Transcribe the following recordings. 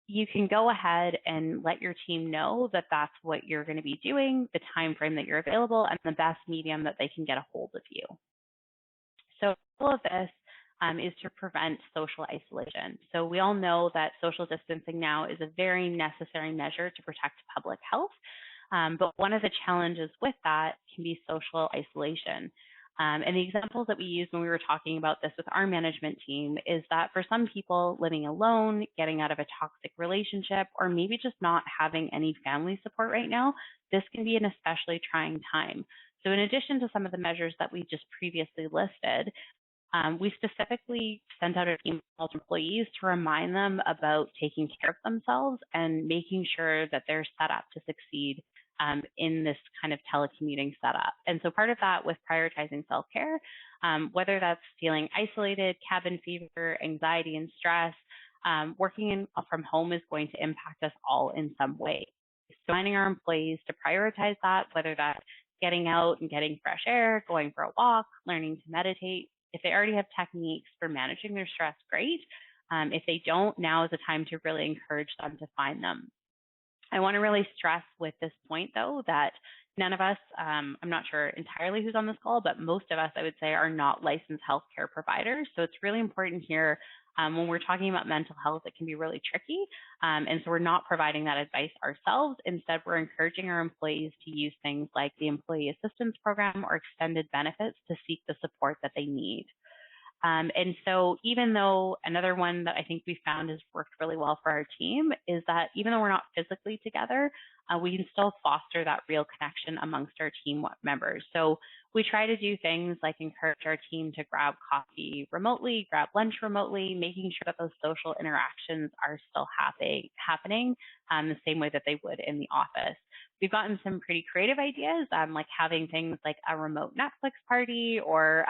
you can go ahead and let your team know that that's what you're going to be doing, the time frame that you're available, and the best medium that they can get a hold of you. So all of this is to prevent social isolation. So we all know that social distancing now is a very necessary measure to protect public health. But one of the challenges with that can be social isolation. And the examples that we used when we were talking about this with our management team is that for some people, living alone, getting out of a toxic relationship, or maybe just not having any family support right now, this can be an especially trying time. So in addition to some of the measures that we just previously listed, we specifically sent out an email to employees to remind them about taking care of themselves and making sure that they're set up to succeed in this kind of telecommuting setup. And so part of that with prioritizing self-care, whether that's feeling isolated, cabin fever, anxiety and stress, working from home is going to impact us all in some way. So reminding our employees to prioritize that, whether that's getting out and getting fresh air, going for a walk, learning to meditate. If they already have techniques for managing their stress, great. If they don't, now is the time to really encourage them to find them. I want to really stress with this point, though, that none of us, I'm not sure entirely who's on this call, but most of us, I would say, are not licensed healthcare providers. So it's really important here when we're talking about mental health, it can be really tricky. And so we're not providing that advice ourselves. Instead, we're encouraging our employees to use things like the Employee Assistance Program or extended benefits to seek the support that they need. And so even though another one that I think we found has worked really well for our team is that even though we're not physically together, we can still foster that real connection amongst our team members. So we try to do things like encourage our team to grab coffee remotely, grab lunch remotely, making sure that those social interactions are still happening the same way that they would in the office. We've gotten some pretty creative ideas, like having things like a remote Netflix party, or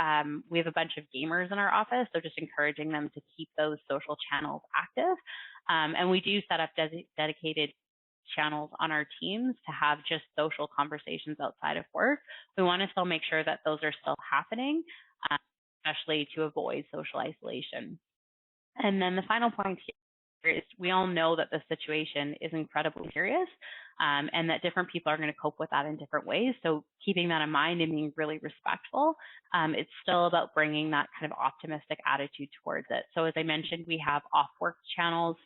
we have a bunch of gamers in our office, so just encouraging them to keep those social channels active. And we do set up dedicated channels on our teams to have just social conversations outside of work. We want to still make sure that those are still happening, especially to avoid social isolation. And then the final point here is we all know that the situation is incredibly serious, and that different people are going to cope with that in different ways. So keeping that in mind and being really respectful, it's still about bringing that kind of optimistic attitude towards it. So as I mentioned, we have off-work channels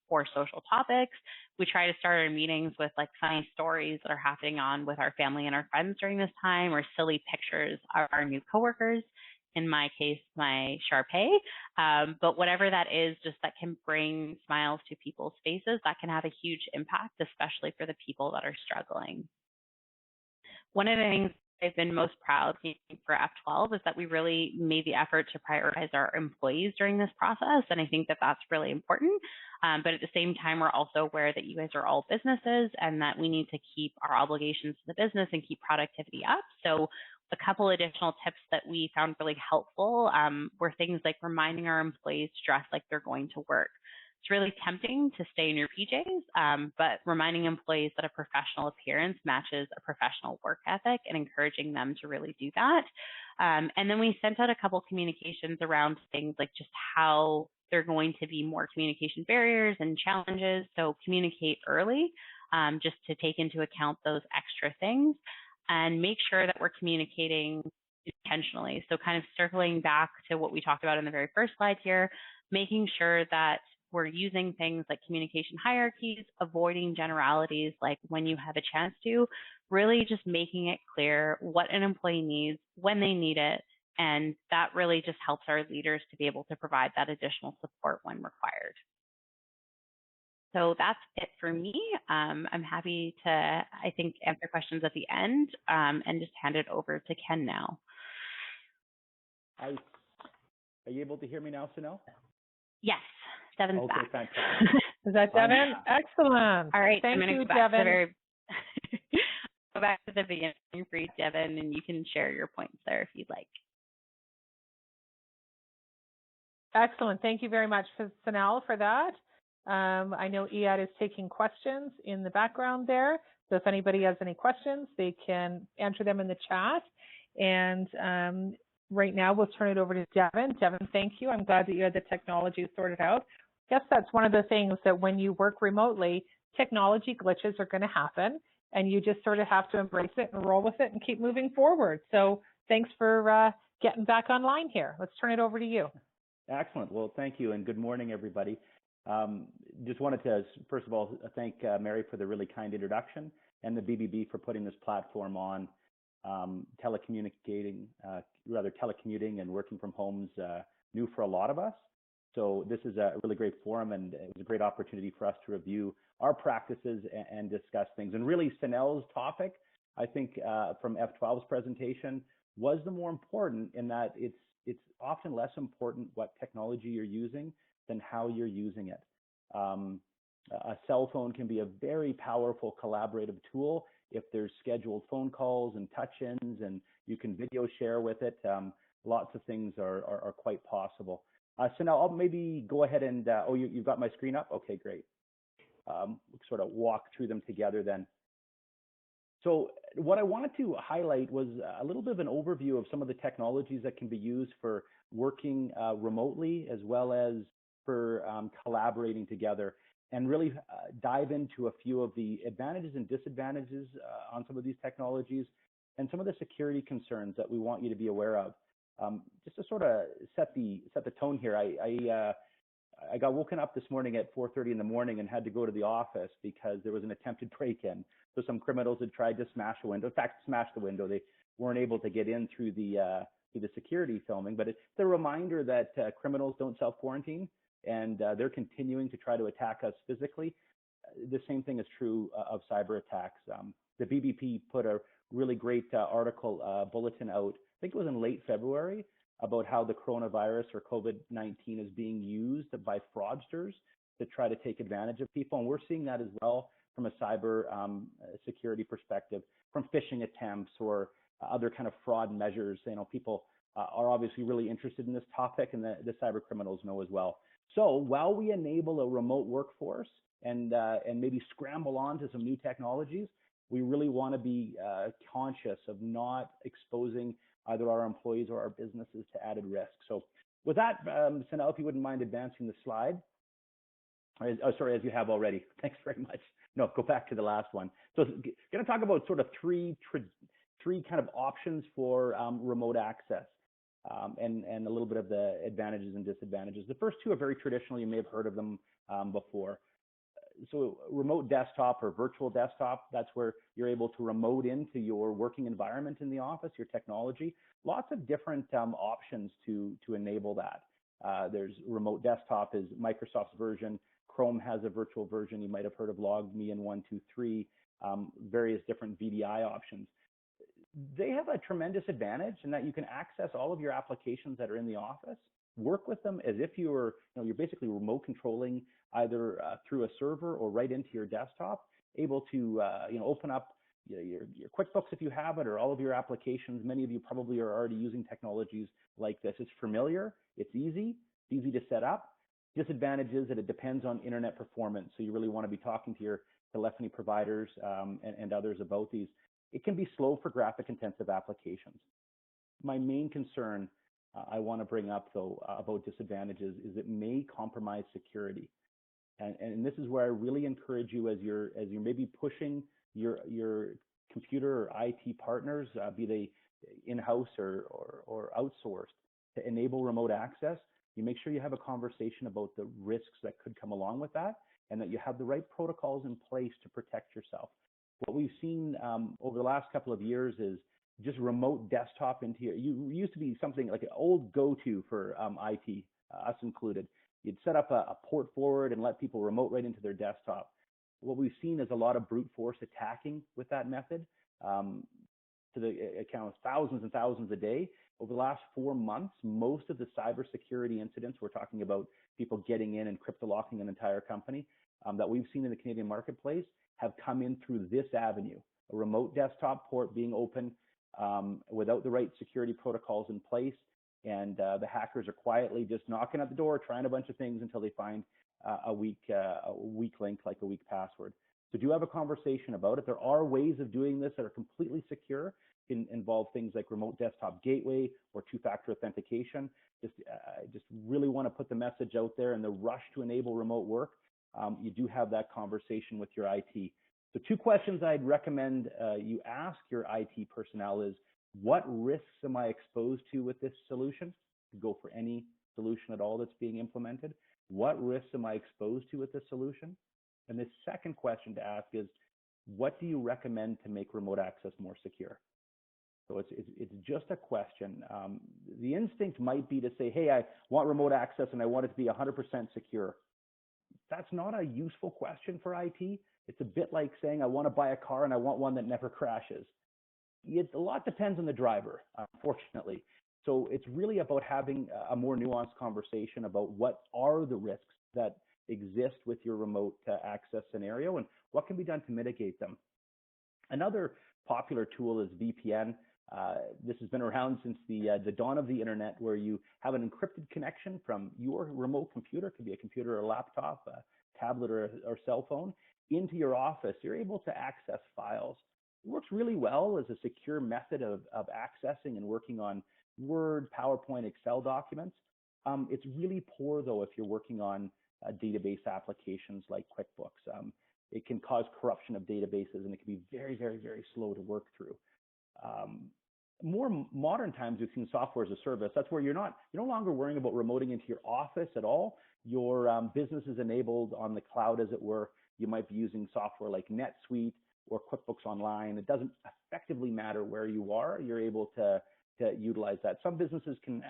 for social topics. We try to start our meetings with like funny stories that are happening on with our family and our friends during this time, or silly pictures of our new coworkers. In my case, my Shar-Pei, but whatever that is, just that can bring smiles to people's faces, that can have a huge impact, especially for the people that are struggling. One of the things I've been most proud for F12 is that we really made the effort to prioritize our employees during this process, and I think that that's really important. But at the same time, we're also aware that you guys are all businesses and that we need to keep our obligations to the business and keep productivity up. So a couple additional tips that we found really helpful were things like reminding our employees to dress like they're going to work. It's really tempting to stay in your PJs, but reminding employees that a professional appearance matches a professional work ethic and encouraging them to really do that. And then we sent out a couple communications around things like just how there are going to be more communication barriers and challenges. So communicate early, just to take into account those extra things, and make sure that we're communicating intentionally. So kind of circling back to what we talked about in the very first slide here, making sure that we're using things like communication hierarchies, avoiding generalities like when you have a chance to, really just making it clear what an employee needs, when they need it, and that really just helps our leaders to be able to provide that additional support when required. So that's it for me. I'm happy to, I think, answer questions at the end and just hand it over to Ken now. Are you able to hear me now, Sunil? Yes, Devon's back. Fantastic. Is that Devon? Excellent. All right, thank I'm you, Devon. Go back to the beginning for you, Devon, and you can share your points there if you'd like. Excellent. Thank you very much, Sunil, for that. I know Iyad is taking questions in the background there. So if anybody has any questions, they can enter them in the chat. And right now we'll turn it over to Devon. Devon, thank you. I'm glad that you had the technology sorted out. guess that's one of the things that when you work remotely, technology glitches are going to happen, and you just sort of have to embrace it and roll with it and keep moving forward. So thanks for getting back online here. Let's turn it over to you. Excellent. Well, thank you, and good morning, everybody. Just wanted to, first of all, thank Mary for the really kind introduction, and the BBB for putting this platform on. Telecommuting and working from home is new for a lot of us. So this is a really great forum, and it was a great opportunity for us to review our practices and discuss things. And really, Sanel's topic, I think, from F12's presentation, was the more important, in that it's often less important what technology you're using than how you're using it. A cell phone can be a very powerful collaborative tool if there's scheduled phone calls and touch-ins, and you can video share with it. Lots of things are quite possible. So now I'll maybe go ahead and, you've got my screen up? Okay, great. Sort of walk through them together then. So what I wanted to highlight was a little bit of an overview of some of the technologies that can be used for working remotely, as well as for collaborating together, and really dive into a few of the advantages and disadvantages on some of these technologies, and some of the security concerns that we want you to be aware of. Just to sort of set the tone here, I got woken up this morning at 4:30 in the morning and had to go to the office because there was an attempted break-in. So some criminals had tried to smash a window. In fact, smashed the window. They weren't able to get in through the security filming. But it's a reminder that criminals don't self-quarantine, and they're continuing to try to attack us physically. The same thing is true of cyber attacks. The BBP put a really great bulletin out, I think it was in late February, about how the coronavirus or COVID-19 is being used by fraudsters to try to take advantage of people. And we're seeing that as well from a cyber security perspective, from phishing attempts or other kind of fraud measures. You know, people are obviously really interested in this topic, and the cyber criminals know as well. So while we enable a remote workforce and maybe scramble on to some new technologies, we really want to be conscious of not exposing either our employees or our businesses to added risk. So with that, Sanel, if you wouldn't mind advancing the slide. As you have already. Thanks very much. No, go back to the last one. So going to talk about sort of three kind of options for remote access, and a little bit of the advantages and disadvantages. The first two are very traditional. You may have heard of them before. So remote desktop or virtual desktop, that's where you're able to remote into your working environment in the office, your technology. Lots of different options to enable that. There's remote desktop is Microsoft's version. Chrome has a virtual version. You might have heard of LogMe and 123, various different VDI options. They have a tremendous advantage in that you can access all of your applications that are in the office, work with them as if you're basically remote controlling either through a server or right into your desktop, able to open up your QuickBooks if you have it, or all of your applications. Many of you probably are already using technologies like this. It's familiar, it's easy to set up. Disadvantage is that it depends on internet performance, so you really want to be talking to your telephony providers and others about these. It can be slow for graphic intensive applications. My main concern I want to bring up, though, about disadvantages is it may compromise security. And this is where I really encourage you, as you're maybe pushing your computer or IT partners, be they in-house or outsourced, to enable remote access. You make sure you have a conversation about the risks that could come along with that, and that you have the right protocols in place to protect yourself. What we've seen over the last couple of years is just remote desktop into your, you used to be something like an old go-to for IT, us included. You'd set up a port forward and let people remote right into their desktop. What we've seen is a lot of brute force attacking with that method, to the account of thousands and thousands a day. Over the last 4 months, most of the cybersecurity incidents, we're talking about people getting in and crypto-locking an entire company, that we've seen in the Canadian marketplace, have come in through this avenue. A remote desktop port being open without the right security protocols in place, and the hackers are quietly just knocking at the door, trying a bunch of things until they find a weak link, like a weak password. So do have a conversation about it. There are ways of doing this that are completely secure. Can involve things like remote desktop gateway or two-factor authentication. Just really want to put the message out there. In the rush to enable remote work, you do have that conversation with your IT. So 2 questions I'd recommend you ask your IT personnel is, what risks am I exposed to with this solution? Go for any solution at all that's being implemented. What risks am I exposed to with this solution? And the second question to ask is, what do you recommend to make remote access more secure? So it's just a question. The instinct might be to say, hey, I want remote access and I want it to be 100% secure. That's not a useful question for IT. It's a bit like saying I want to buy a car and I want one that never crashes. A lot depends on the driver, unfortunately. So it's really about having a more nuanced conversation about what are the risks that exist with your remote access scenario and what can be done to mitigate them. Another popular tool is VPN. This has been around since the dawn of the internet, where you have an encrypted connection from your remote computer, it could be a computer or a laptop, a tablet or cell phone, into your office. You're able to access files. It works really well as a secure method of accessing and working on Word, PowerPoint, Excel documents. It's really poor, though, if you're working on database applications like QuickBooks. It can cause corruption of databases, and it can be very, very, very slow to work through. More modern times, we've seen software as a service. That's where you're no longer worrying about remoting into your office at all. Your business is enabled on the cloud, as it were. You might be using software like NetSuite or QuickBooks Online. It doesn't effectively matter where you are. You're able to utilize that. Some businesses can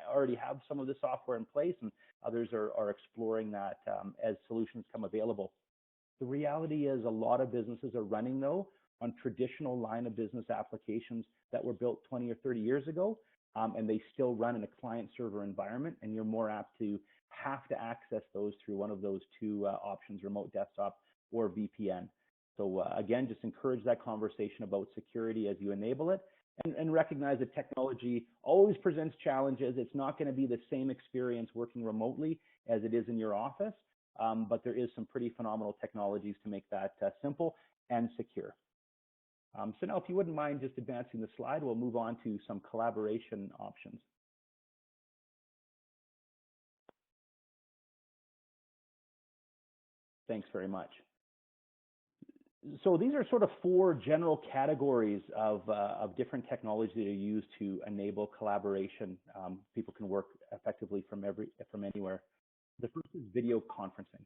already have some of the software in place, and others are exploring that as solutions come available. The reality is a lot of businesses are running, though, on traditional line of business applications that were built 20 or 30 years ago, and they still run in a client-server environment, and you're more apt to have to access those through one of those 2 options, remote desktop or VPN. So again, just encourage that conversation about security as you enable it, and recognize that technology always presents challenges. It's not going to be the same experience working remotely as it is in your office, but there is some pretty phenomenal technologies to make that simple and secure. So now, if you wouldn't mind just advancing the slide, we'll move on to some collaboration options. Thanks very much. So these are sort of 4 general categories of different technologies that are used to enable collaboration. People can work effectively from anywhere. The first is video conferencing.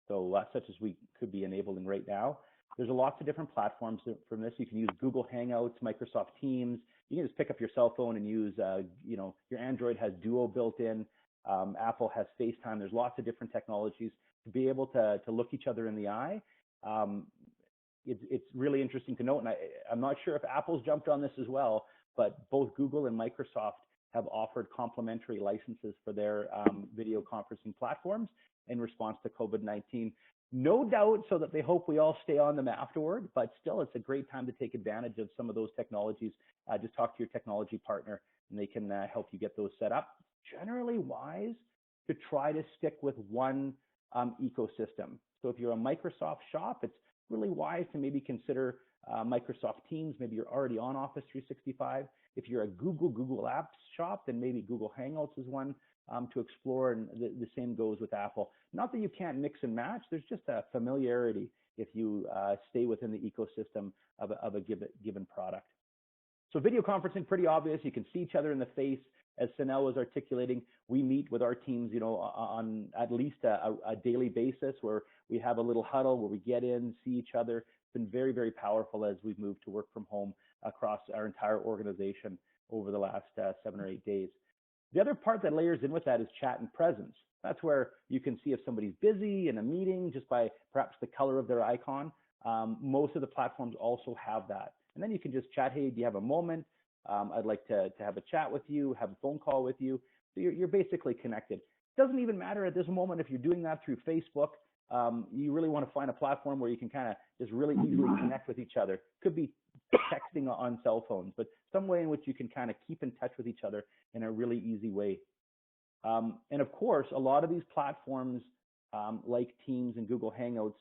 So such as we could be enabling right now. There's lots of different platforms from this. You can use Google Hangouts, Microsoft Teams. You can just pick up your cell phone and use, your Android has Duo built in. Apple has FaceTime. There's lots of different technologies to be able to look each other in the eye. It's really interesting to note, and I'm not sure if Apple's jumped on this as well, but both Google and Microsoft have offered complimentary licenses for their video conferencing platforms in response to COVID-19. No doubt so that they hope we all stay on them afterward, but still it's a great time to take advantage of some of those technologies. Just talk to your technology partner and they can help you get those set up. Generally wise to try to stick with one ecosystem. So if you're a Microsoft shop, it's really wise to maybe consider Microsoft Teams. Maybe you're already on Office 365. If you're a Google Apps shop, then maybe Google Hangouts is one to explore, and the same goes with Apple. Not that you can't mix and match, there's just a familiarity if you stay within the ecosystem of a given product. So video conferencing, pretty obvious. You can see each other in the face. As Sanel was articulating, we meet with our teams, on at least a daily basis, where we have a little huddle where we get in, see each other. It's been very, very powerful as we've moved to work from home across our entire organization over the last 7 or 8 days. The other part that layers in with that is chat and presence. That's where you can see if somebody's busy in a meeting just by perhaps the color of their icon. Most of the platforms also have that. And then you can just chat, hey, do you have a moment? I'd like to have a chat with you, have a phone call with you. So you're basically connected. It doesn't even matter at this moment if you're doing that through Facebook. You really want to find a platform where you can kind of just really easily connect with each other. Could be texting on cell phones, but some way in which you can kind of keep in touch with each other in a really easy way. And of course, a lot of these platforms like Teams and Google Hangouts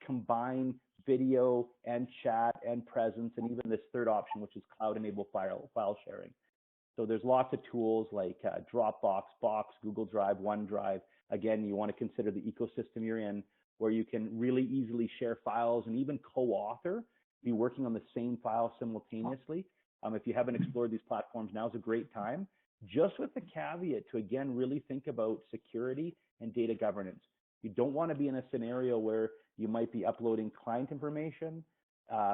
combine video and chat and presence, and even this third option, which is cloud-enabled file sharing. So there's lots of tools like Dropbox, Box, Google Drive, OneDrive. Again, you want to consider the ecosystem you're in, where you can really easily share files and even co-author, be working on the same file simultaneously. If you haven't explored these platforms, now's a great time, just with the caveat to, again, really think about security and data governance. You don't want to be in a scenario where you might be uploading client information,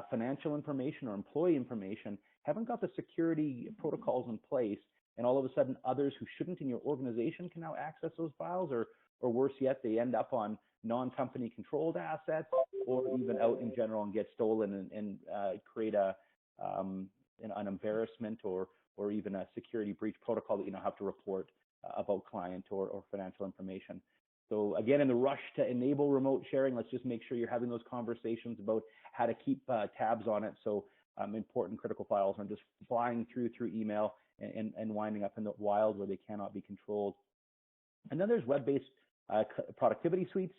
financial information, or employee information, haven't got the security protocols in place, and all of a sudden others who shouldn't in your organization can now access those files, or worse yet, they end up on non-company controlled assets, or even out in general and get stolen and create an embarrassment or even a security breach protocol that you now have to report about client or financial information. So again, in the rush to enable remote sharing, let's just make sure you're having those conversations about how to keep tabs on it, so important critical files aren't just flying through email and winding up in the wild where they cannot be controlled. And then there's web-based productivity suites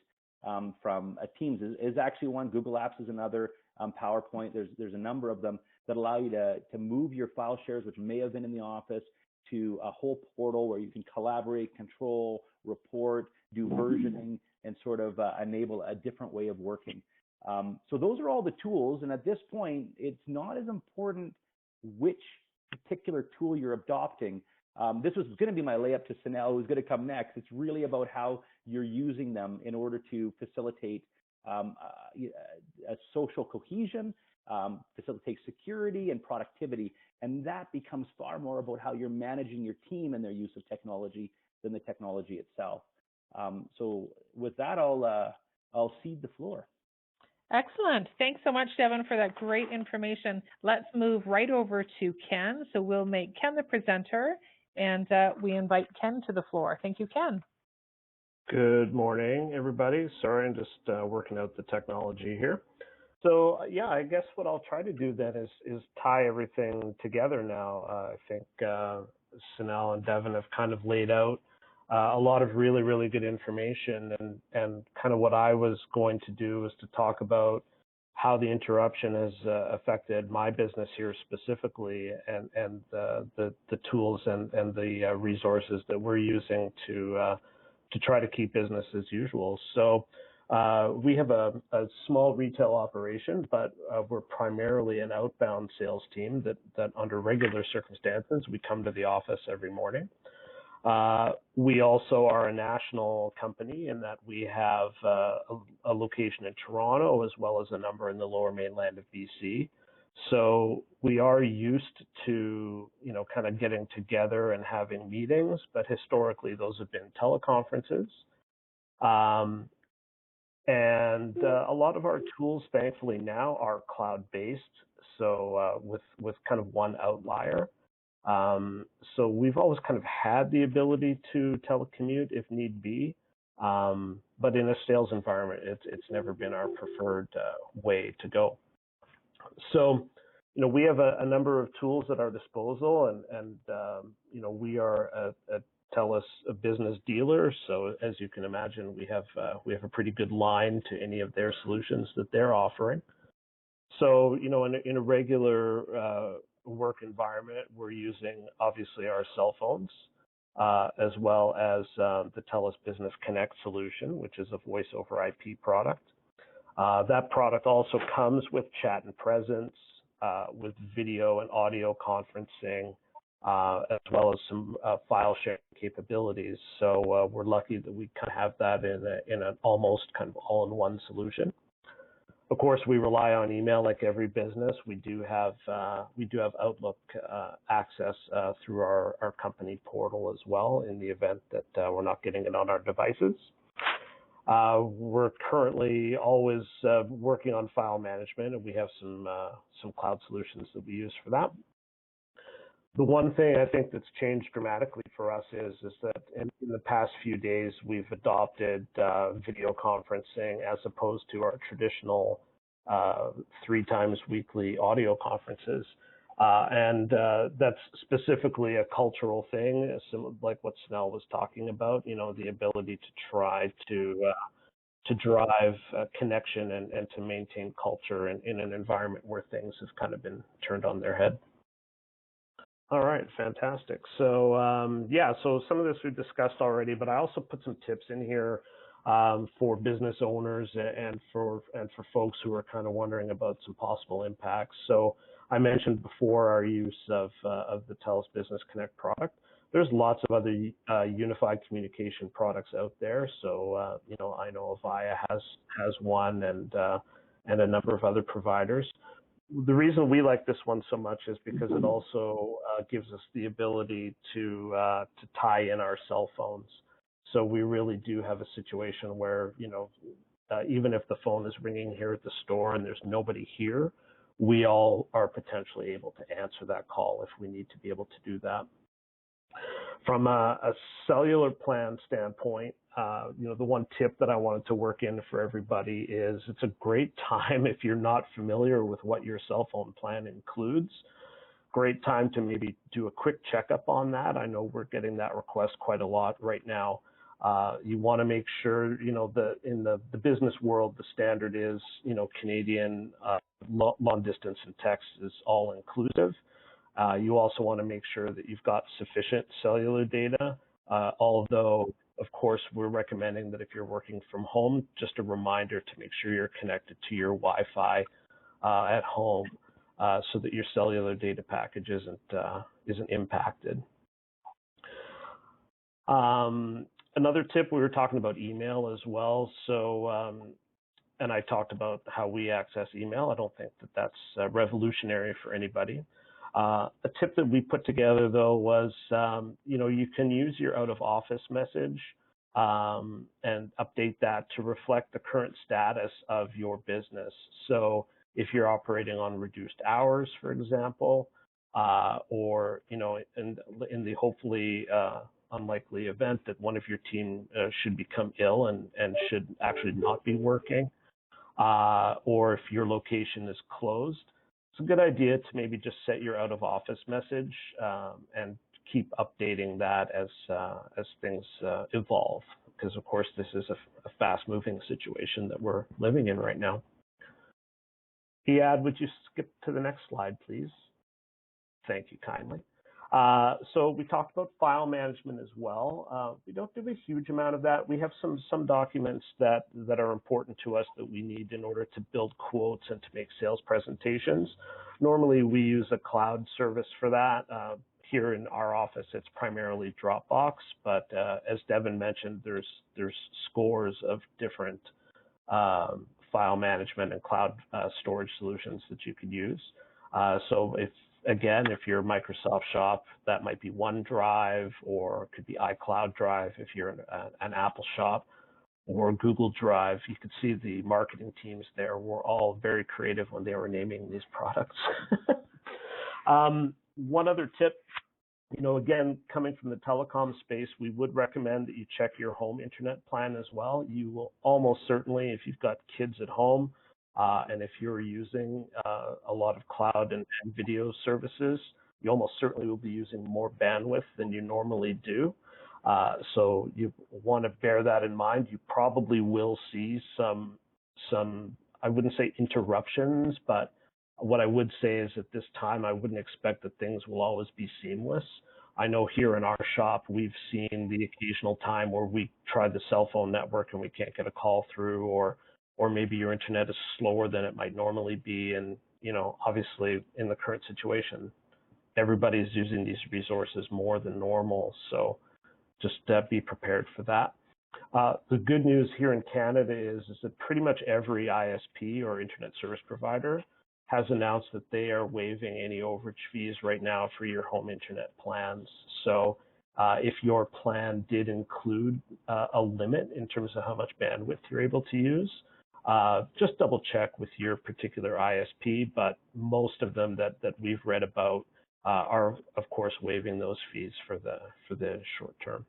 from Teams is actually one. Google Apps is another. PowerPoint. There's a number of them that allow you to move your file shares, which may have been in the office, to a whole portal where you can collaborate, control, report, do versioning, and sort of enable a different way of working. So those are all the tools, and at this point, it's not as important which particular tool you're adopting. This was going to be my layup to Sunel, who's going to come next. It's really about how you're using them in order to facilitate a social cohesion, facilitate security and productivity, and that becomes far more about how you're managing your team and their use of technology than the technology itself. So with that, I'll cede the floor. Excellent. Thanks so much, Devon, for that great information. Let's move right over to Ken. So we'll make Ken the presenter, and we invite Ken to the floor. Thank you, Ken. Good morning, everybody. Sorry, I'm just working out the technology here. So yeah, I guess what I'll try to do then is tie everything together now. I think Sunel and Devon have kind of laid out a lot of really, really good information, and kind of what I was going to do is to talk about how the interruption has affected my business here specifically, and the tools and the resources that we're using to try to keep business as usual. So we have a small retail operation, but we're primarily an outbound sales team that under regular circumstances, we come to the office every morning. We also are a national company in that we have a location in Toronto as well as a number in the lower mainland of BC. So we are used to, kind of getting together and having meetings, but historically those have been teleconferences. And a lot of our tools, thankfully, now are cloud-based, so with kind of one outlier. So we've always kind of had the ability to telecommute if need be, but in a sales environment, it's never been our preferred way to go. So, we have a number of tools at our disposal, and we are a TELUS a business dealer. So as you can imagine, we have a pretty good line to any of their solutions that they're offering. So, in a regular work environment, we're using obviously our cell phones, as well as the TELUS Business Connect solution, which is a voice over IP product. That product also comes with chat and presence, with video and audio conferencing, as well as some file sharing capabilities. So we're lucky that we kind of have that in an almost kind of all-in-one solution. Of course, we rely on email like every business. We do have Outlook access through our company portal as well in the event that we're not getting it on our devices. We're currently always working on file management, and we have some cloud solutions that we use for that. The one thing I think that's changed dramatically for us is that in the past few days, we've adopted video conferencing as opposed to our traditional 3 times weekly audio conferences. And that's specifically a cultural thing, like what Sunel was talking about, the ability to try to to drive connection and to maintain culture in an environment where things have kind of been turned on their head. All right, fantastic. So yeah, so some of this we've discussed already, but I also put some tips in here for business owners and for folks who are kind of wondering about some possible impacts. So I mentioned before our use of the TELUS Business Connect product. There's lots of other unified communication products out there. So you know, I know Avaya has one, and a number of other providers. The reason we like this one so much is because it also gives us the ability to tie in our cell phones. So we really do have a situation where, you know, even if the phone is ringing here at the store and there's nobody here, we all are potentially able to answer that call if we need to be able to do that. From a cellular plan standpoint, you know, the one tip that I wanted to work in for everybody is it's a great time if you're not familiar with what your cell phone plan includes. Great time to maybe do a quick checkup on that. I know we're getting that request quite a lot right now. You want to make sure, you know, in the business world, the standard is, you know, Canadian long distance and text is all inclusive. You also want to make sure that you've got sufficient cellular data, although, of course, we're recommending that if you're working from home, just a reminder to make sure you're connected to your Wi-Fi at home so that your cellular data package isn't impacted. Another tip, we were talking about email as well. So, and I talked about how we access email. I don't think that that's revolutionary for anybody. A tip that we put together, though, was, you know, you can use your out-of-office message and update that to reflect the current status of your business. So if you're operating on reduced hours, for example, or, you know, in the hopefully unlikely event that one of your team should become ill and should actually not be working, or if your location is closed, it's a good idea to maybe just set your out of office message and keep updating that as things evolve, because of course this is a fast moving situation that we're living in right now. Iad, would you skip to the next slide, please? Thank you kindly. So we talked about file management as well. We don't do a huge amount of that. We have some documents that are important to us that we need in order to build quotes and to make sales presentations. Normally, we use a cloud service for that. Here in our office, it's primarily Dropbox, but as Devon mentioned, there's scores of different file management and cloud storage solutions that you could use. So if you're Microsoft Shop, that might be OneDrive, or it could be iCloud Drive if you're an Apple shop, or Google Drive. You could see the marketing teams there were all very creative when they were naming these products. One other tip, you know, again, coming from the telecom space, we would recommend that you check your home internet plan as well. You will almost certainly, if you've got kids at home, and if you're using a lot of cloud and video services, you almost certainly will be using more bandwidth than you normally do. So you want to bear that in mind. You probably will see some, I wouldn't say interruptions, but what I would say is at this time, I wouldn't expect that things will always be seamless. I know here in our shop, we've seen the occasional time where we try the cell phone network and we can't get a call through, or maybe your internet is slower than it might normally be. And, you know, obviously in the current situation, everybody's using these resources more than normal. So just be prepared for that. The good news here in Canada is that pretty much every ISP or internet service provider has announced that they are waiving any overage fees right now for your home internet plans. So if your plan did include a limit in terms of how much bandwidth you're able to use, just double check with your particular ISP, but most of them that we've read about are, of course, waiving those fees for the short term.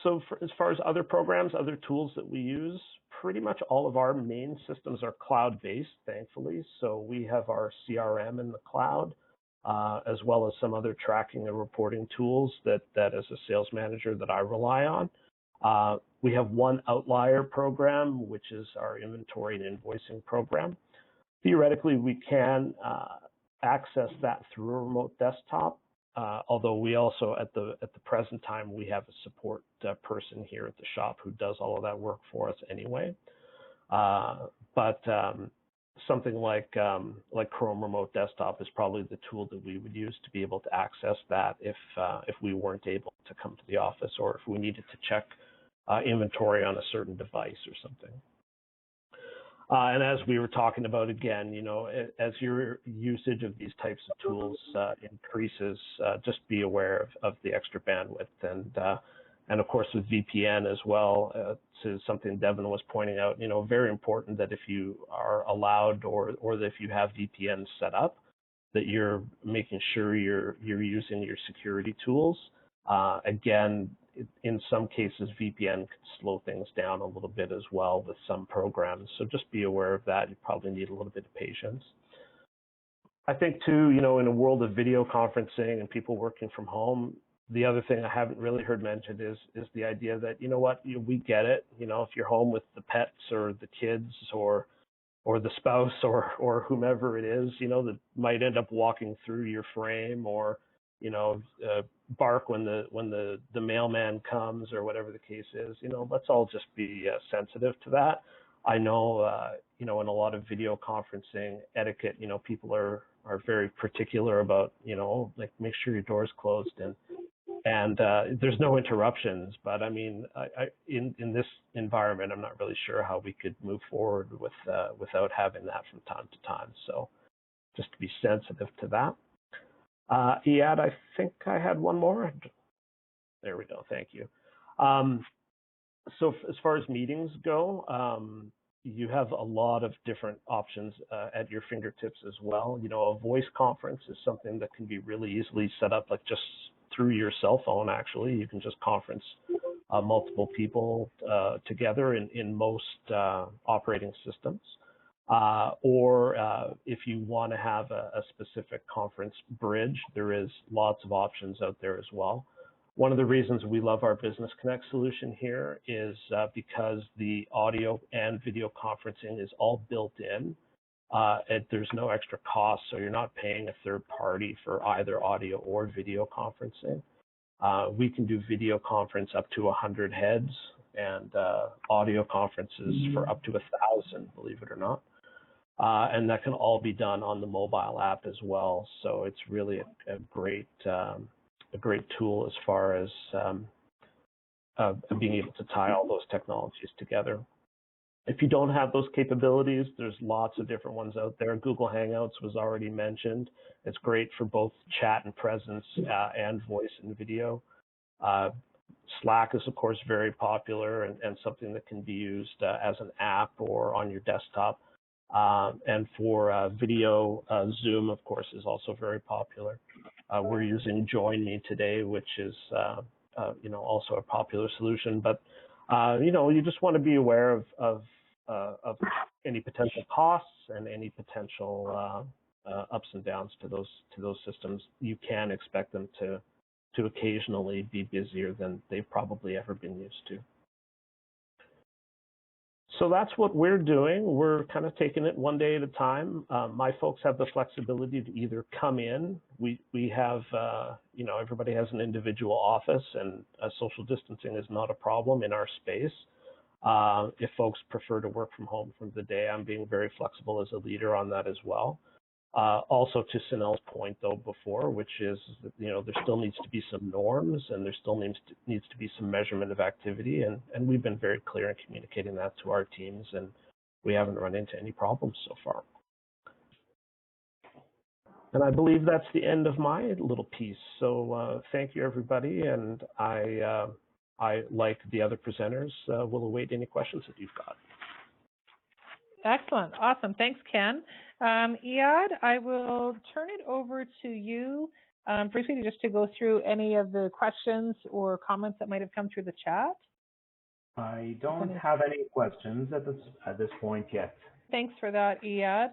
So as far as other programs, other tools that we use, pretty much all of our main systems are cloud-based, thankfully. So we have our CRM in the cloud, as well as some other tracking and reporting tools that as a sales manager that I rely on. We have one outlier program, which is our inventory and invoicing program. Theoretically, we can access that through a remote desktop, although we also, at the present time, we have a support person here at the shop who does all of that work for us anyway. But something like Chrome Remote Desktop is probably the tool that we would use to be able to access that if we weren't able to come to the office, or if we needed to check inventory on a certain device or something. And as we were talking about again, you know, as your usage of these types of tools increases, just be aware of the extra bandwidth, and of course with VPN as well. To something Devon was pointing out, you know, very important that if you are allowed or that if you have VPN set up, that you're making sure you're using your security tools. Again, in some cases, VPN can slow things down a little bit as well with some programs. So just be aware of that. You probably need a little bit of patience. I think too, you know, in a world of video conferencing and people working from home, the other thing I haven't really heard mentioned is the idea that, you know what, we get it. You know, if you're home with the pets or the kids or the spouse or whomever it is, you know, that might end up walking through your frame, or, you know, bark when the mailman comes, or whatever the case is. You know, let's all just be sensitive to that. I know, you know, in a lot of video conferencing etiquette, you know, people are very particular about, you know, like, make sure your door's closed and there's no interruptions. But I mean, in this environment, I'm not really sure how we could move forward without having that from time to time. So just to be sensitive to that. Iad, I think I had one more. There we go. Thank you. So as far as meetings go, you have a lot of different options at your fingertips as well. You know, a voice conference is something that can be really easily set up, like just through your cell phone. Actually, you can just conference multiple people together in most operating systems. Or if you want to have a specific conference bridge, there is lots of options out there as well. One of the reasons we love our Business Connect solution here is because the audio and video conferencing is all built in. There's no extra cost, so you're not paying a third party for either audio or video conferencing. We can do video conference up to 100 heads, and audio conferences for up to 1,000, believe it or not. And that can all be done on the mobile app as well. So it's really a great tool as far as being able to tie all those technologies together. If you don't have those capabilities, there's lots of different ones out there. Google Hangouts was already mentioned. It's great for both chat and presence and voice and video. Slack is, of course, very popular and something that can be used as an app or on your desktop. And for video, Zoom, of course, is also very popular. We're using Join Me today, which is, you know, also a popular solution. But, you know, you just want to be aware of any potential costs and any potential ups and downs to those systems. You can expect them to occasionally be busier than they've probably ever been used to. So that's what we're doing. We're kind of taking it one day at a time. My folks have the flexibility to either come in. We have, you know, everybody has an individual office, and social distancing is not a problem in our space. If folks prefer to work from home for the day, I'm being very flexible as a leader on that as well. Also, to Sunel's point, though, before, which is, you know, there still needs to be some norms, and there still needs to be some measurement of activity, and we've been very clear in communicating that to our teams, and we haven't run into any problems so far. And I believe that's the end of my little piece. So thank you, everybody, and I, like the other presenters, will await any questions that you've got. Excellent. Awesome. Thanks, Ken. Iad, I will turn it over to you briefly just to go through any of the questions or comments that might have come through the chat. I don't have any questions at this point yet. Thanks for that, Iad.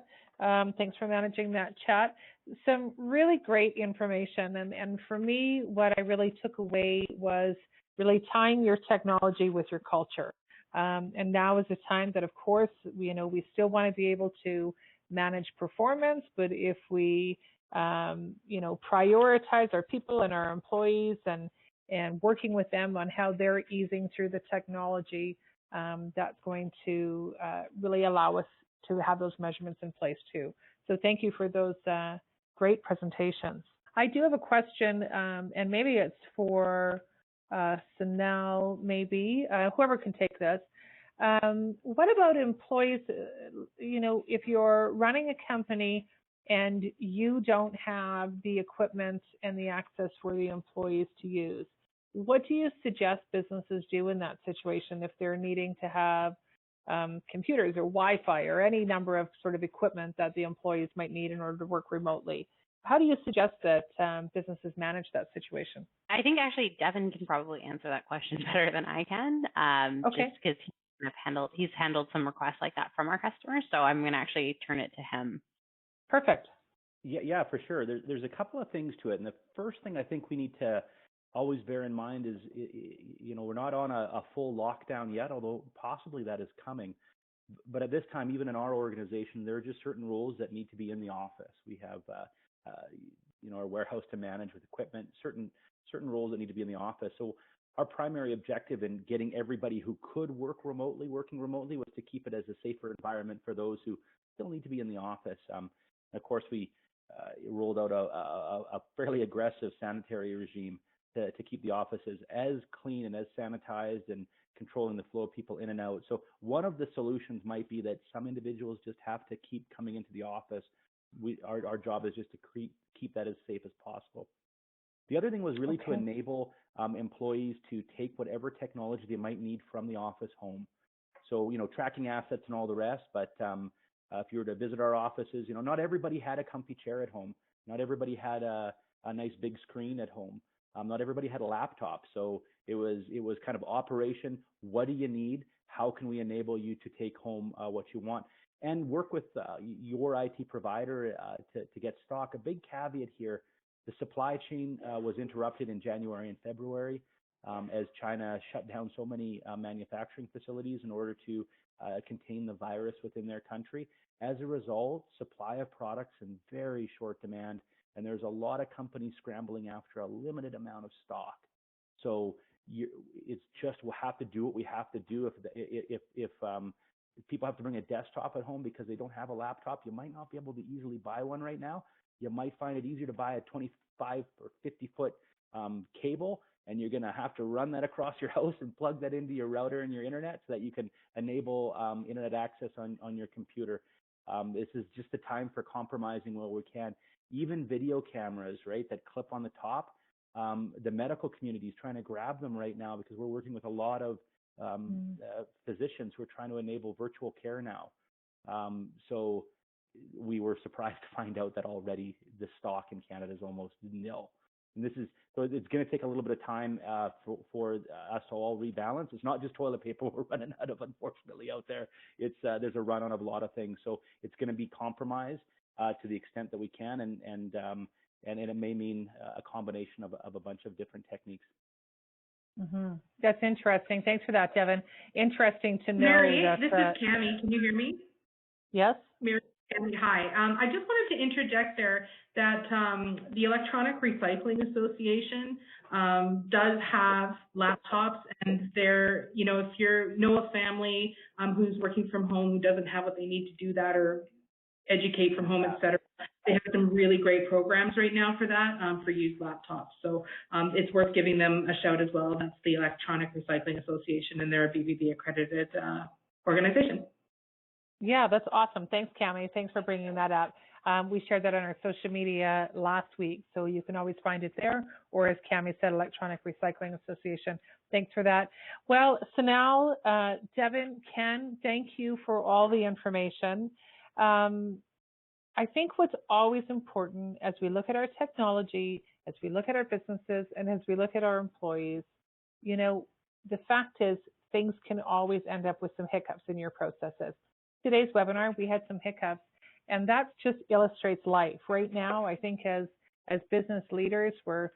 Thanks for managing that chat. Some really great information. And for me, what I really took away was really tying your technology with your culture. And now is the time that, of course, we still want to be able to manage performance, but if we, prioritize our people and our employees and working with them on how they're easing through the technology, that's going to really allow us to have those measurements in place too. So thank you for those great presentations. I do have a question, and maybe it's for Sunel, maybe, whoever can take this. What about employees, if you're running a company and you don't have the equipment and the access for the employees to use, what do you suggest businesses do in that situation if they're needing to have computers or Wi-Fi or any number of sort of equipment that the employees might need in order to work remotely? How do you suggest that businesses manage that situation? I think actually Devon can probably answer that question better than I can, Okay. just because he's handled some requests like that from our customers. So I'm going to actually turn it to him. Perfect. Yeah, for sure. There's a couple of things to it. And the first thing I think we need to always bear in mind is, we're not on a full lockdown yet, although possibly that is coming. But at this time, even in our organization, there are just certain rules that need to be in the office. We have, our warehouse to manage with equipment, certain roles that need to be in the office. So our primary objective in getting everybody who could working remotely, was to keep it as a safer environment for those who still need to be in the office. Of course, we rolled out a fairly aggressive sanitary regime to keep the offices as clean and as sanitized and controlling the flow of people in and out. So one of the solutions might be that some individuals just have to keep coming into the office. Our job is just to keep that as safe as possible. The other thing was really to enable employees to take whatever technology they might need from the office home. So, tracking assets and all the rest, but if you were to visit our offices, not everybody had a comfy chair at home. Not everybody had a nice big screen at home. Not everybody had a laptop. So it was kind of operation. What do you need? How can we enable you to take home what you want? And work with your IT provider to get stock. A big caveat here, the supply chain was interrupted in January and February as China shut down so many manufacturing facilities in order to contain the virus within their country. As a result, supply of products in very short demand, and there's a lot of companies scrambling after a limited amount of stock. So it's just we'll have to do what we have to do. If people have to bring a desktop at home because they don't have a laptop, you might not be able to easily buy one right now. You might find it easier to buy a 25 or 50-foot cable, and you're going to have to run that across your house and plug that into your router and your internet so that you can enable internet access on your computer. This is just the time for compromising where we can. Even video cameras, right, that clip on the top, the medical community is trying to grab them right now because we're working with a lot of physicians who are trying to enable virtual care now. So we were surprised to find out that already the stock in Canada is almost nil. And so it's going to take a little bit of time for us to all rebalance. It's not just toilet paper we're running out of, unfortunately, out there. There's a run on of a lot of things. So it's going to be compromised to the extent that we can, and it may mean a combination of a bunch of different techniques. Mm-hmm. That's interesting. Thanks for that, Devon. Interesting to know. Mary, that, this is Cammie. Can you hear me? Yes. Mary, hi. I just wanted to interject there that the Electronic Recycling Association does have laptops, and they're, if you know a family who's working from home who doesn't have what they need to do that or educate from home, et cetera, they have some really great programs right now for that, for used laptops. So it's worth giving them a shout as well. That's the Electronic Recycling Association, and they're a BBB accredited organization. Yeah, that's awesome. Thanks, Cammie. Thanks for bringing that up. We shared that on our social media last week, so you can always find it there, or as Cammie said, Electronic Recycling Association. Thanks for that. Well, so now, Devon, Ken, thank you for all the information. I think what's always important as we look at our technology, as we look at our businesses, and as we look at our employees, the fact is things can always end up with some hiccups in your processes. Today's webinar, we had some hiccups, and that just illustrates life. Right now, I think as as business leaders, we're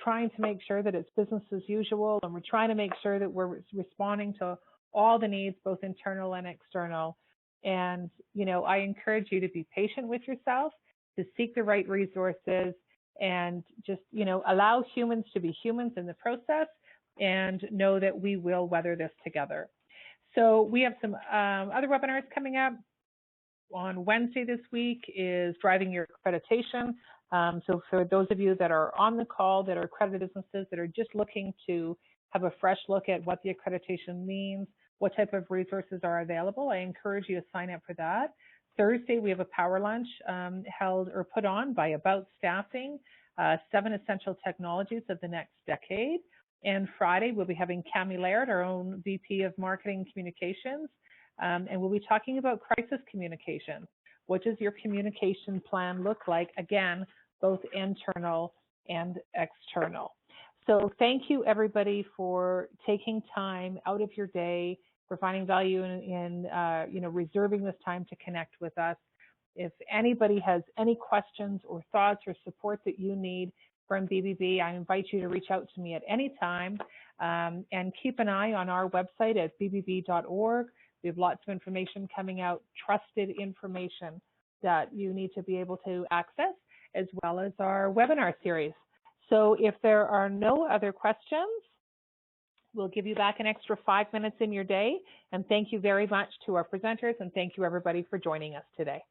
trying to make sure that it's business as usual, and we're trying to make sure that we're responding to all the needs, both internal and external. And, you know, I encourage you to be patient with yourself, to seek the right resources, and just, you know, allow humans to be humans in the process, and know that we will weather this together. So we have some other webinars coming up. On Wednesday this week is Driving Your Accreditation. So for those of you that are on the call that are accredited businesses that are just looking to have a fresh look at what the accreditation means, what type of resources are available, I encourage you to sign up for that. Thursday, we have a power lunch held or put on by About Staffing, 7 Essential Technologies of the Next Decade. And Friday, we'll be having Cami Laird, our own VP of Marketing Communications, and we'll be talking about crisis communication. What does your communication plan look like? Again, both internal and external. So thank you, everybody, for taking time out of your day, for finding value in you know, reserving this time to connect with us. If anybody has any questions or thoughts or support that you need from BBB, I invite you to reach out to me at any time, and keep an eye on our website at bbb.org. We have lots of information coming out, trusted information that you need to be able to access, as well as our webinar series. So if there are no other questions, we'll give you back an extra 5 minutes in your day. And thank you very much to our presenters, and thank you, everybody, for joining us today.